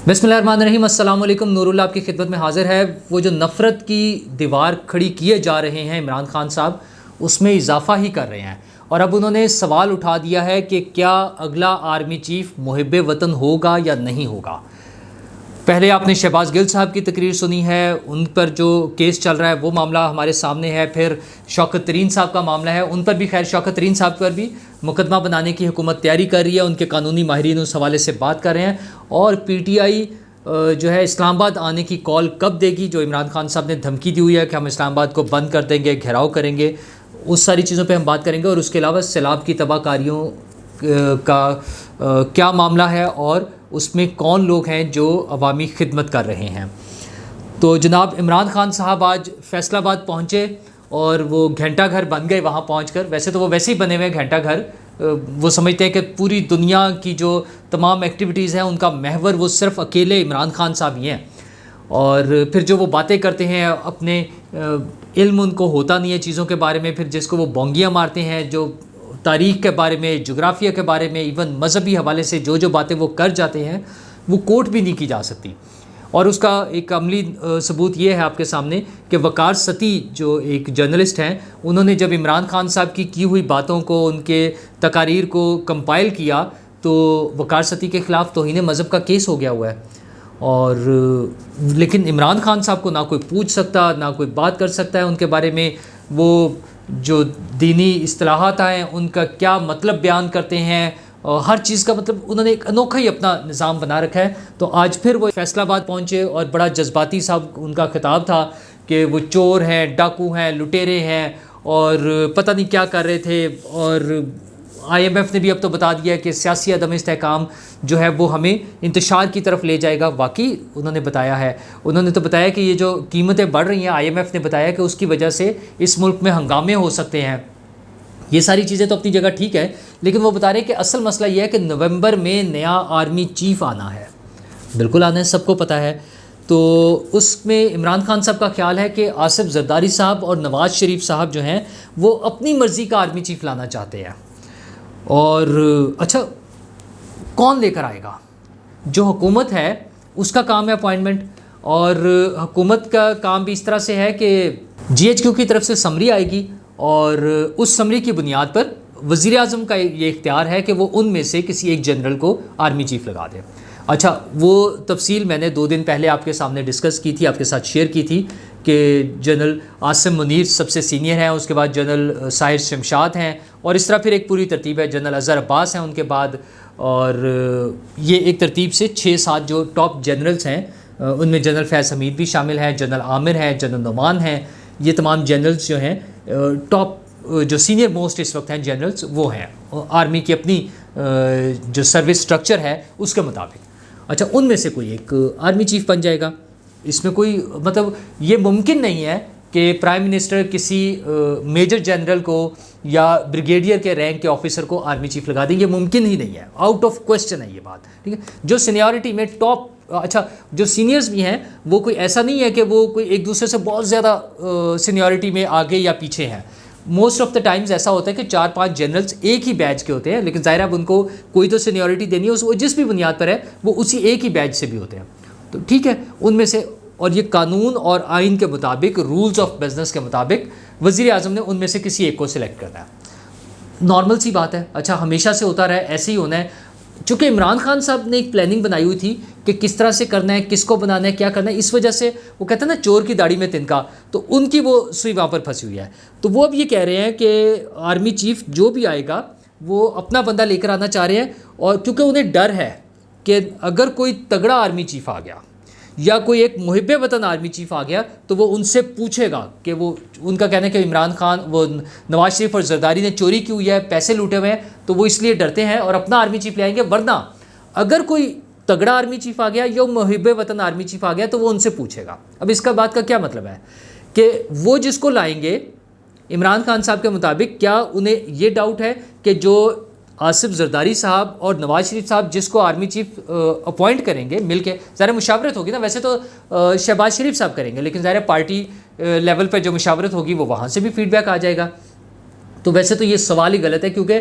بسم اللہ الرحمن الرحیم۔ السلام علیکم۔ نور اللہ آپ کی خدمت میں حاضر ہے۔ وہ جو نفرت کی دیوار کھڑی کیے جا رہے ہیں عمران خان صاحب، اس میں اضافہ ہی کر رہے ہیں، اور اب انہوں نے سوال اٹھا دیا ہے کہ کیا اگلا آرمی چیف محب وطن ہوگا یا نہیں ہوگا۔ پہلے آپ نے شہباز گل صاحب کی تقریر سنی ہے، ان پر جو کیس چل رہا ہے وہ معاملہ ہمارے سامنے ہے، پھر شوکت ترین صاحب کا معاملہ ہے، ان پر بھی خیر شوکت ترین صاحب پر بھی مقدمہ بنانے کی حکومت تیاری کر رہی ہے، ان کے قانونی ماہرین اس حوالے سے بات کر رہے ہیں، اور پی ٹی آئی جو ہے اسلام آباد آنے کی کال کب دے گی، جو عمران خان صاحب نے دھمکی دی ہوئی ہے کہ ہم اسلام آباد کو بند کر دیں گے، گھیراؤ کریں گے، اس ساری چیزوں پہ ہم بات کریں گے، اور اس کے علاوہ سیلاب کی تباہ کاریوں کا کیا معاملہ ہے اور اس میں کون لوگ ہیں جو عوامی خدمت کر رہے ہیں۔ تو جناب عمران خان صاحب آج فیصل آباد پہنچے اور وہ گھنٹہ گھر بن گئے وہاں پہنچ کر۔ ویسے تو وہ ویسے ہی بنے ہوئے گھنٹہ گھر، وہ سمجھتے ہیں کہ پوری دنیا کی جو تمام ایکٹیویٹیز ہیں ان کا محور وہ صرف اکیلے عمران خان صاحب ہی ہیں، اور پھر جو وہ باتیں کرتے ہیں اپنے علم ان کو ہوتا نہیں ہے چیزوں کے بارے میں، پھر جس کو وہ بونگیاں مارتے ہیں، جو تاریخ کے بارے میں، جغرافیہ کے بارے میں، ایون مذہبی حوالے سے جو باتیں وہ کر جاتے ہیں وہ کوٹ بھی نہیں کی جا سکتی۔ اور اس کا ایک عملی ثبوت یہ ہے آپ کے سامنے کہ وقار ستی جو ایک جرنلسٹ ہیں، انہوں نے جب عمران خان صاحب کی ہوئی باتوں کو، ان کے تقاریر کو کمپائل کیا، تو وقار ستی کے خلاف توہین مذہب کا کیس ہو گیا ہوا ہے، اور لیکن عمران خان صاحب کو نہ کوئی پوچھ سکتا، نہ کوئی بات کر سکتا ہے ان کے بارے میں۔ وہ جو دینی اصطلاحات ہیں ان کا کیا مطلب بیان کرتے ہیں، اور ہر چیز کا مطلب انہوں نے ایک انوکھا ہی اپنا نظام بنا رکھا ہے۔ تو آج پھر وہ فیصل آباد پہنچے اور بڑا جذباتی صاحب ان کا خطاب تھا کہ وہ چور ہیں، ڈاکو ہیں، لٹیرے ہیں، اور پتہ نہیں کیا کر رہے تھے، اور آئی ایم ایف نے بھی اب تو بتا دیا کہ سیاسی عدم استحکام جو ہے وہ ہمیں انتشار کی طرف لے جائے گا۔ واقعی انہوں نے بتایا ہے، انہوں نے تو بتایا کہ یہ جو قیمتیں بڑھ رہی ہیں، آئی ایم ایف نے بتایا کہ اس کی وجہ سے اس ملک میں ہنگامے ہو سکتے ہیں۔ یہ ساری چیزیں تو اپنی جگہ ٹھیک ہے، لیکن وہ بتا رہے ہیں کہ اصل مسئلہ یہ ہے کہ نومبر میں نیا آرمی چیف آنا ہے، بالکل آنا ہے، سب کو پتہ ہے۔ تو اس میں عمران خان صاحب کا خیال ہے کہ آصف زرداری صاحب اور نواز شریف صاحب جو ہیں وہ اپنی مرضی کا آرمی چیف لانا چاہتے ہیں، اور اچھا کون لے کر آئے گا؟ جو حکومت ہے اس کا کام ہے اپوائنٹمنٹ، اور حکومت کا کام بھی اس طرح سے ہے کہ جی ایچ کیو کی طرف سے سمری آئے گی، اور اس سمری کی بنیاد پر وزیر اعظم کا یہ اختیار ہے کہ وہ ان میں سے کسی ایک جنرل کو آرمی چیف لگا دے۔ اچھا وہ تفصیل میں نے 2 دن پہلے آپ کے سامنے ڈسکس کی تھی، آپ کے ساتھ شیئر کی تھی کہ جنرل عاصم منیر سب سے سینئر ہیں، اس کے بعد جنرل ساحر شمشاد ہیں، اور اس طرح پھر ایک پوری ترتیب ہے، جنرل اظہر عباس ہیں ان کے بعد، اور یہ ایک ترتیب سے 6-7 جو ٹاپ جنرلز ہیں، ان میں جنرل فیض حمید بھی شامل ہیں، جنرل عامر ہیں، جنرل نعمان ہیں، یہ تمام جنرلز جو ہیں ٹاپ جو سینئر موسٹ اس وقت ہیں جنرلز وہ ہیں آرمی کی اپنی جو سروس سٹرکچر ہے اس کے مطابق۔ اچھا ان میں سے کوئی ایک آرمی چیف بن جائے گا، اس میں کوئی مطلب یہ ممکن نہیں ہے کہ پرائم منسٹر کسی میجر جنرل کو یا بریگیڈیئر کے رینک کے آفیسر کو آرمی چیف لگا دیں، یہ ممکن ہی نہیں ہے، آؤٹ آف کویسچن ہے یہ بات، ٹھیک ہے۔ جو سینیورٹی میں ٹاپ، اچھا جو سینئرز بھی ہیں وہ کوئی ایسا نہیں ہے کہ وہ کوئی ایک دوسرے سے بہت زیادہ سینیورٹی میں آگے یا پیچھے ہیں۔ موسٹ آف دا ٹائمز ایسا ہوتا ہے کہ 4-5 جنرلز ایک ہی بیچ کے ہوتے ہیں، لیکن ظاہر اب ان کو کوئی تو سینیورٹی دینی ہے، وہ جس بھی بنیاد پر ہے وہ اسی ایک ہی بیچ سے بھی ہوتے ہیں، تو ٹھیک ہے ان میں سے، اور یہ قانون اور آئین کے مطابق، رولز آف بزنس کے مطابق وزیر اعظم نے ان میں سے کسی ایک کو سلیکٹ کرنا ہے، نارمل سی بات ہے۔ اچھا ہمیشہ سے ہوتا رہا ہے، ایسے ہی ہونا ہے، چونکہ عمران خان صاحب نے ایک پلاننگ بنائی ہوئی تھی کہ کس طرح سے کرنا ہے، کس کو بنانا ہے، کیا کرنا ہے، اس وجہ سے وہ کہتے ہیں نا چور کی داڑھی میں تنکا، تو ان کی وہ سوئی وہاں پر پھنسی ہوئی ہے۔ تو وہ اب یہ کہہ رہے ہیں کہ آرمی چیف جو بھی آئے گا وہ اپنا بندہ لے کر آنا چاہ رہے ہیں، اور کیونکہ انہیں ڈر ہے کہ اگر کوئی تگڑا آرمی چیف آ گیا یا کوئی ایک محب وطن آرمی چیف آ گیا تو وہ ان سے پوچھے گا کہ وہ، ان کا کہنا ہے کہ عمران خان، وہ نواز شریف اور زرداری نے چوری کی ہوئی ہے، پیسے لوٹے ہوئے ہیں، تو وہ اس لیے ڈرتے ہیں اور اپنا آرمی چیف لے آئیں گے، ورنہ اگر کوئی تگڑا آرمی چیف آ گیا یا محب وطن آرمی چیف آ گیا تو وہ ان سے پوچھے گا۔ اب اس کا بات کا کیا مطلب ہے کہ وہ جس کو لائیں گے عمران خان صاحب کے مطابق، کیا انہیں یہ ڈاؤٹ ہے کہ جو آصف زرداری صاحب اور نواز شریف صاحب جس کو آرمی چیف اپوائنٹ کریں گے مل کے، ظاہر مشاورت ہوگی نا، ویسے تو شہباز شریف صاحب کریں گے، لیکن ظاہر پارٹی لیول پہ جو مشاورت ہوگی وہ وہاں سے بھی فیڈ بیک آ جائے گا، تو ویسے تو یہ سوال ہی غلط ہے، کیونکہ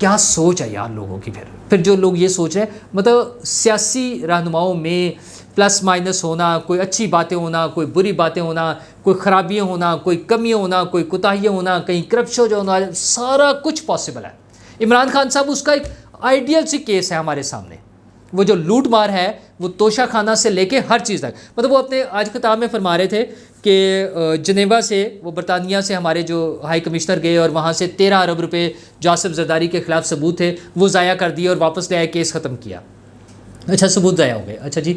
کیا سوچ ہے یار لوگوں کی. پھر جو لوگ یہ سوچ رہے ہیں, مطلب سیاسی رہنماؤں میں پلس مائنس ہونا, کوئی اچھی باتیں ہونا, کوئی بری باتیں ہونا, کوئی خرابیاں ہونا, کوئی کمیاں ہونا, کوئی کوتاہیاں ہونا, کہیں کرپشن جو ہونا, سارا کچھ پاسبل ہے. عمران خان صاحب اس کا ایک آئیڈیل سی کیس ہے ہمارے سامنے. وہ جو لوٹ مار ہے وہ توشہ خانہ سے لے کے ہر چیز تک, مطلب وہ اپنے آج خطاب میں فرما رہے تھے کہ جنیوا سے وہ برطانیہ سے ہمارے جو ہائی کمشنر گئے اور وہاں سے 13 ارب روپے جو آصف زرداری کے خلاف ثبوت تھے وہ ضائع کر دیے اور واپس لے آئے, کیس ختم کیا. اچھا ثبوت ضائع ہو گئے, اچھا جی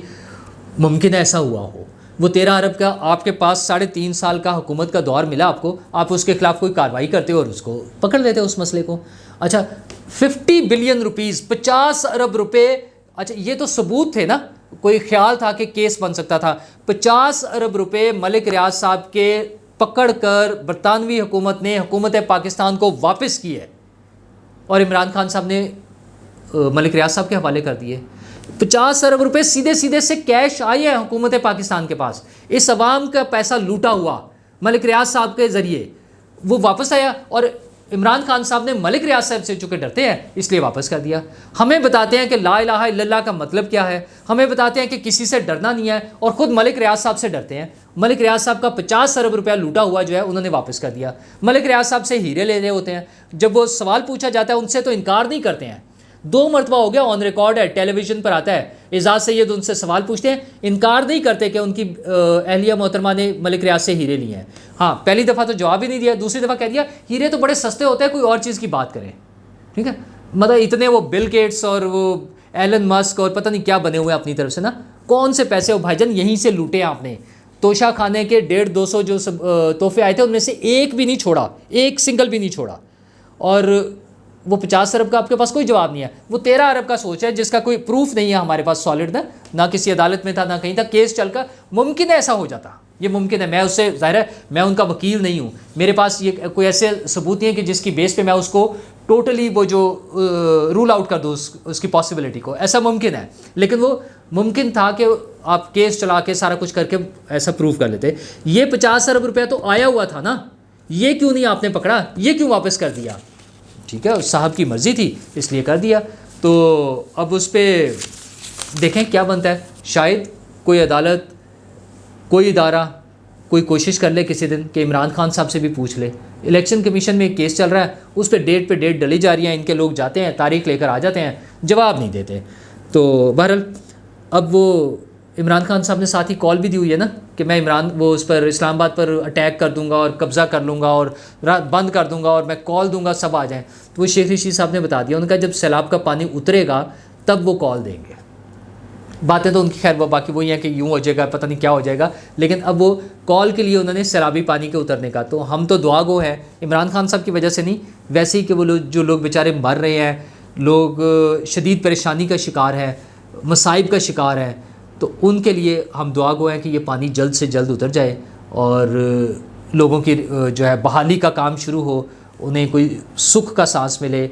ممکن ہے ایسا ہوا ہو. وہ 13 ارب کا آپ کے پاس 3.5 سال کا حکومت کا دور ملا آپ کو, آپ اس کے خلاف کوئی کارروائی کرتے ہو اور اس کو پکڑ لیتے اس مسئلے کو. اچھا 50 بلین روپیز, 50 ارب روپے, اچھا یہ تو ثبوت تھے نا, کوئی خیال تھا کہ کیس بن سکتا تھا. 50 ارب روپے ملک ریاض صاحب کے پکڑ کر برطانوی حکومت نے حکومت پاکستان کو واپس کی ہے اور عمران خان صاحب نے ملک ریاض صاحب کے حوالے کر دیے. 50 ارب روپے سیدھے سیدھے سے کیش آئی ہے حکومت پاکستان کے پاس, اس عوام کا پیسہ لوٹا ہوا ملک ریاض صاحب کے ذریعے وہ واپس آیا. اور عمران خان صاحب نے ملک ریاض صاحب سے چونکہ ڈرتے ہیں اس لیے واپس کر دیا. ہمیں بتاتے ہیں کہ لا الہ الا اللہ کا مطلب کیا ہے, ہمیں بتاتے ہیں کہ کسی سے ڈرنا نہیں ہے, اور خود ملک ریاض صاحب سے ڈرتے ہیں. ملک ریاض صاحب کا 50 ارب روپیہ لوٹا ہوا جو ہے انہوں نے واپس کر دیا. ملک ریاض صاحب سے ہیرے لے رہے ہوتے ہیں, جب وہ سوال پوچھا جاتا ہے ان سے تو انکار نہیں کرتے ہیں. 2 مرتبہ ہو گیا, آن ریکارڈ ہے, ٹیلی ویژن پر آتا ہے, اعزاز سید ان سے سوال پوچھتے ہیں, انکار نہیں کرتے کہ ان کی اہلیہ محترمہ نے ملک ریاض سے ہیرے لیے ہیں. ہاں پہلی دفعہ تو جواب ہی نہیں دیا, دوسری دفعہ کہہ دیا ہیرے تو بڑے سستے ہوتے ہیں, کوئی اور چیز کی بات کریں. ٹھیک ہے, مطلب اتنے وہ بل گیٹس اور وہ ایلن مسک اور پتہ نہیں کیا بنے ہوئے ہیں اپنی طرف سے نا, کون سے پیسے ہو بھائی جان یہیں سے لوٹے آپ نے. توشہ خانے کے 150-200 جو تحفے آئے تھے ان میں سے ایک بھی نہیں چھوڑا, ایک سنگل بھی نہیں چھوڑا. اور وہ 50 ارب کا آپ کے پاس کوئی جواب نہیں ہے. وہ 13 ارب کا سوچ ہے جس کا کوئی پروف نہیں ہے ہمارے پاس سالڈ نا, نہ کسی عدالت میں تھا نہ کہیں تھا, کیس چل کر ممکن ہے ایسا ہو جاتا, یہ ممکن ہے. میں اس سے ظاہر ہے میں ان کا وکیل نہیں ہوں, میرے پاس یہ کوئی ایسے ثبوت نہیں ہے کہ جس کی بیس پہ میں اس کو ٹوٹلی وہ جو رول آؤٹ کر دوں اس کی پاسبلٹی کو. ایسا ممکن ہے, لیکن وہ ممکن تھا کہ آپ کیس چلا کے سارا کچھ کر کے ایسا پروف کر لیتے. یہ 50 ارب روپیہ تو آیا ہوا تھا نا, یہ کیوں نہیں آپ نے پکڑا, یہ کیوں واپس کر دیا؟ ٹھیک ہے, صاحب کی مرضی تھی اس لیے کر دیا. تو اب اس پہ دیکھیں کیا بنتا ہے. شاید کوئی عدالت, کوئی ادارہ کوئی کوشش کر لے کسی دن کہ عمران خان صاحب سے بھی پوچھ لے. الیکشن کمیشن میں ایک کیس چل رہا ہے, اس پہ ڈیٹ ڈلی جا رہی ہیں, ان کے لوگ جاتے ہیں تاریخ لے کر آ جاتے ہیں, جواب نہیں دیتے. تو بہرحال اب وہ عمران خان صاحب نے ساتھ ہی کال بھی دی ہوئی ہے نا کہ میں وہ اس پر اسلام آباد پر اٹیک کر دوں گا اور قبضہ کر لوں گا اور بند کر دوں گا اور میں کال دوں گا سب آ جائیں. تو وہ شیخ رشید صاحب نے بتا دیا, ان کا جب سیلاب کا پانی اترے گا تب وہ کال دیں گے. باتیں تو ان کی خیر وہ باقی وہی ہیں کہ یوں ہو جائے گا پتہ نہیں کیا ہو جائے گا, لیکن اب وہ کال کے لیے انہوں نے سیلابی پانی کے اترنے کا. تو ہم تو دعا گو ہیں عمران خان صاحب کی وجہ سے نہیں, ویسے ہی کہ وہ جو لوگ بیچارے مر رہے ہیں, لوگ شدید پریشانی کا شکار ہیں, مصائب کا شکار ہیں, تو ان کے لیے ہم دعا گو ہیں کہ یہ پانی جلد سے جلد اتر جائے اور لوگوں کی جو ہے بحالی کا کام شروع ہو, انہیں کوئی سکھ کا سانس ملے.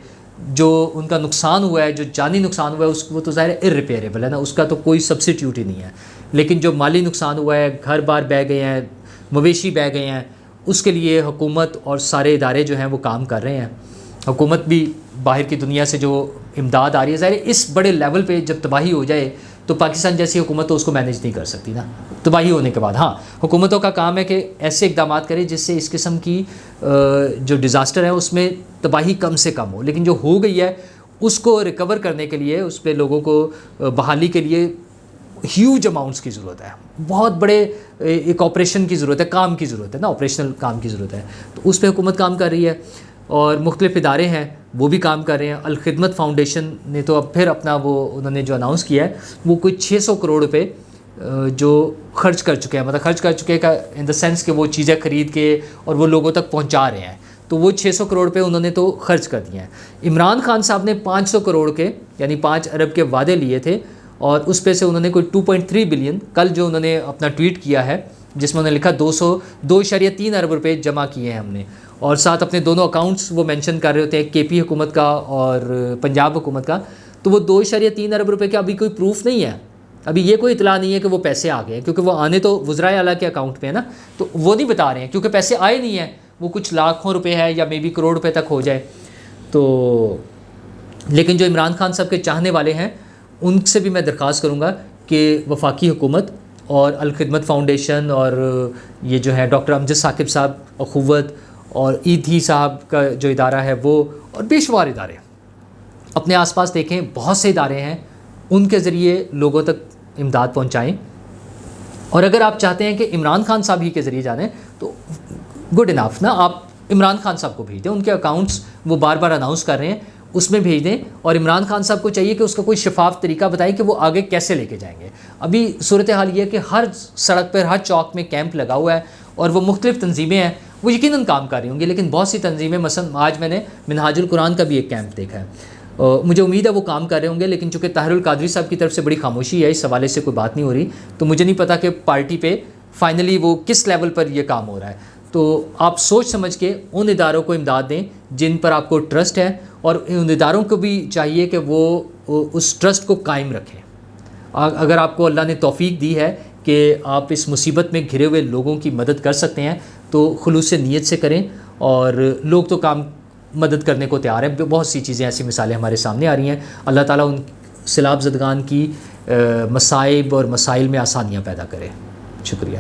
جو ان کا نقصان ہوا ہے, جو جانی نقصان ہوا ہے, وہ تو ظاہر ارریپیریبل ہے نا, اس کا تو کوئی سبسٹیوٹ ہی نہیں ہے. لیکن جو مالی نقصان ہوا ہے, گھر بار بہہ گئے ہیں, مویشی بہہ گئے ہیں, اس کے لیے حکومت اور سارے ادارے جو ہیں وہ کام کر رہے ہیں. حکومت بھی باہر کی دنیا سے جو امداد آ رہی ہے, ظاہر اس بڑے لیول پہ جب تباہی ہو جائے تو پاکستان جیسی حکومت تو اس کو مینیج نہیں کر سکتی نا تباہی ہونے کے بعد. ہاں حکومتوں کا کام ہے کہ ایسے اقدامات کرے جس سے اس قسم کی جو ڈیزاسٹر ہے اس میں تباہی کم سے کم ہو, لیکن جو ہو گئی ہے اس کو ریکور کرنے کے لیے, اس پہ لوگوں کو بحالی کے لیے ہیوج اماؤنٹس کی ضرورت ہے, بہت بڑے ایک آپریشن کی ضرورت ہے, کام کی ضرورت ہے نا, آپریشنل کام کی ضرورت ہے. تو اس پہ حکومت کام کر رہی ہے اور مختلف ادارے ہیں وہ بھی کام کر رہے ہیں. الخدمت فاؤنڈیشن نے تو اب پھر اپنا وہ انہوں نے جو اناؤنس کیا ہے وہ کوئی 600 کروڑ روپے جو خرچ کر چکے ہیں, مطلب خرچ کر چکے کا ان دا سینس کہ وہ چیزیں خرید کے اور وہ لوگوں تک پہنچا رہے ہیں. تو وہ 600 کروڑ روپے انہوں نے تو خرچ کر دیے ہیں. عمران خان صاحب نے 500 کروڑ کے یعنی 5 ارب کے وعدے لیے تھے اور اس پہ سے انہوں نے کوئی 2.3 بلین کل جو انہوں نے اپنا ٹویٹ کیا ہے جس میں انہوں نے لکھا 2.3 ارب روپے جمع کیے ہیں ہم نے, اور ساتھ اپنے دونوں اکاؤنٹس وہ مینشن کر رہے ہوتے ہیں, کے پی حکومت کا اور پنجاب حکومت کا. تو وہ 2.3 ارب روپے کا ابھی کوئی پروف نہیں ہے, ابھی یہ کوئی اطلاع نہیں ہے کہ وہ پیسے آ گئے ہیں, کیونکہ وہ آنے تو وزرائے اعلیٰ کے اکاؤنٹ پہ ہے نا, تو وہ نہیں بتا رہے ہیں کیونکہ پیسے آئے نہیں ہیں, وہ کچھ لاکھوں روپے ہے یا مے بی کروڑ روپے تک ہو جائے. تو لیکن جو عمران خان صاحب کے چاہنے والے ہیں ان سے بھی میں درخواست کروں گا کہ وفاقی حکومت اور الخدمت فاؤنڈیشن اور یہ جو ہے ڈاکٹر امجد ثاقب صاحب اخوت اور ایدھی صاحب کا جو ادارہ ہے وہ، اور بے شمار ادارے اپنے آس پاس دیکھیں، بہت سے ادارے ہیں، ان کے ذریعے لوگوں تک امداد پہنچائیں. اور اگر آپ چاہتے ہیں کہ عمران خان صاحب ہی کے ذریعے جانیں تو گڈ انف نا، آپ عمران خان صاحب کو بھیج دیں. ان کے اکاؤنٹس وہ بار بار اناؤنس کر رہے ہیں، اس میں بھیج دیں. اور عمران خان صاحب کو چاہیے کہ اس کا کوئی شفاف طریقہ بتائیں کہ وہ آگے کیسے لے کے جائیں گے. ابھی صورتحال یہ ہے کہ ہر سڑک پر، ہر چوک میں کیمپ لگا ہوا ہے اور وہ مختلف تنظیمیں ہیں، وہ یقیناً کام کر رہی ہوں گی، لیکن بہت سی تنظیمیں، مثلا آج میں نے منہاج القرآن کا بھی ایک کیمپ دیکھا ہے، مجھے امید ہے وہ کام کر رہے ہوں گے، لیکن چونکہ طاہر القادری صاحب کی طرف سے بڑی خاموشی ہے، اس حوالے سے کوئی بات نہیں ہو رہی، تو مجھے نہیں پتا کہ پارٹی پہ فائنلی وہ کس لیول پر یہ کام ہو رہا ہے. تو آپ سوچ سمجھ کے ان اداروں کو امداد دیں جن پر آپ کو ٹرسٹ ہے، اور ان اداروں کو بھی چاہیے کہ وہ اس ٹرسٹ کو قائم رکھیں. اگر آپ کو اللہ نے توفیق دی ہے کہ آپ اس مصیبت میں گھرے ہوئے لوگوں کی مدد کر سکتے ہیں تو خلوص نیت سے کریں. اور لوگ تو کام مدد کرنے کو تیار ہیں، بہت سی چیزیں ایسی مثالیں ہمارے سامنے آ رہی ہیں. اللہ تعالیٰ ان سیلاب زدگان کی مصائب اور مسائل میں آسانیاں پیدا کرے. شکریہ.